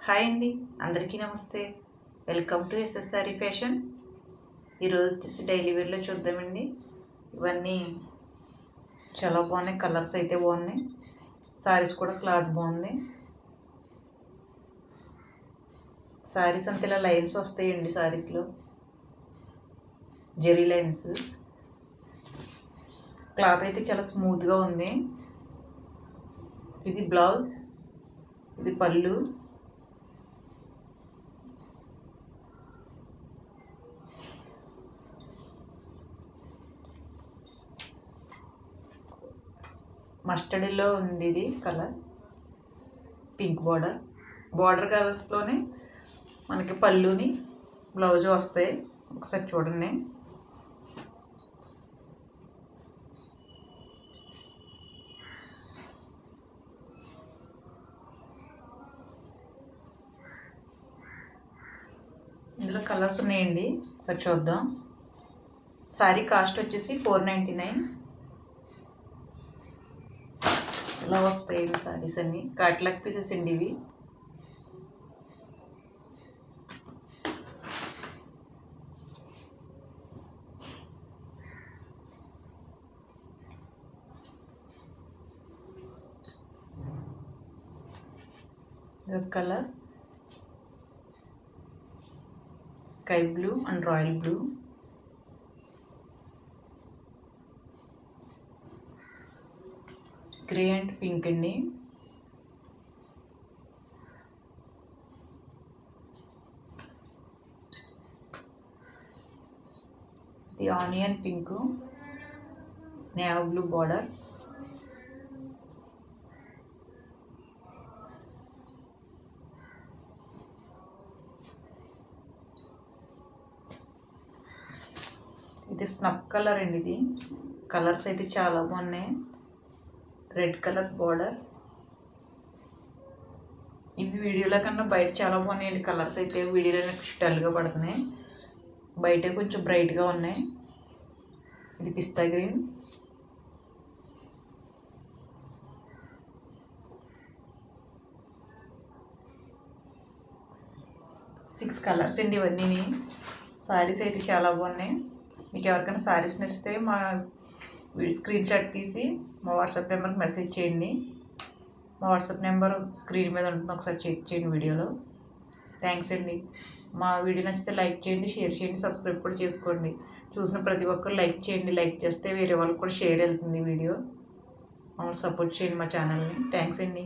Hi అండి, అందరికీ నమస్తే. Welcome to SSR fashion. ఈరోజు వచ్చేసి డైలీ వేర్లో చూద్దామండి. ఇవన్నీ చాలా బాగున్నాయి, కలర్స్ అయితే బాగున్నాయి, సారీస్ కూడా క్లాత్ బాగుంది. సారీస్ అంతా ఇలా లైన్స్ వస్తాయండి, సారీస్లో జెరీ లైన్స్. క్లాత్ అయితే చాలా స్మూత్గా ఉంది. ఇది బ్లౌజ్, ఇది పళ్ళు. మస్టర్డ్లో ఉంది ఇది కలర్, పింక్ బార్డర్ కలర్స్లోనే మనకి పళ్ళుని బ్లౌజ్ వస్తాయి. ఒకసారి చూడండి. ఇందులో కలర్స్ ఉన్నాయండి, ఒకసారి చూద్దాం. శారీ కాస్ట్ వచ్చేసి 499. ఇలా వస్తాయండి సారీస్ అన్ని, కాట్లాక్ పీసెస్ అండి ఇవి. Colour sky blue and royal blue. Grey and pink అండి. ఇది onion pink, navy blue border. ఇది స్నఫ్ కలర్ అండి. ఇది కలర్స్ అయితే చాలా బాగున్నాయి. Red colour border. ఇవి వీడియోలో కన్నా బయట చాలా బాగున్నాయండి కలర్స్ అయితే. వీడియోలో డల్గా పడుతున్నాయి, బయట కొంచెం బ్రైట్గా ఉన్నాయి. ఇది పిస్తా గ్రీన్. సిక్స్ కలర్స్ అండి ఇవన్నీ. సారీస్ అయితే చాలా బాగున్నాయి. మీకు ఎవరికైనా సారీస్ నచ్చితే మా స్క్రీన్ షాట్ తీసి మా వాట్సాప్ నెంబర్కి మెసేజ్ చేయండి. మా వాట్సాప్ నెంబర్ స్క్రీన్ మీద ఉంటుంది, ఒకసారి చెక్ చేయండి వీడియోలో. థ్యాంక్స్ అండి. మా వీడియో నచ్చితే లైక్ చేయండి, షేర్ చేయండి, సబ్స్క్రైబ్ కూడా చేసుకోండి. చూసిన ప్రతి ఒక్కరు లైక్ చేయండి. లైక్ చేస్తే వేరే వాళ్ళకి కూడా షేర్ వెళ్తుంది వీడియో. మమ్మల్ని సపోర్ట్ చేయండి మా ఛానల్ని. థ్యాంక్స్ అండి.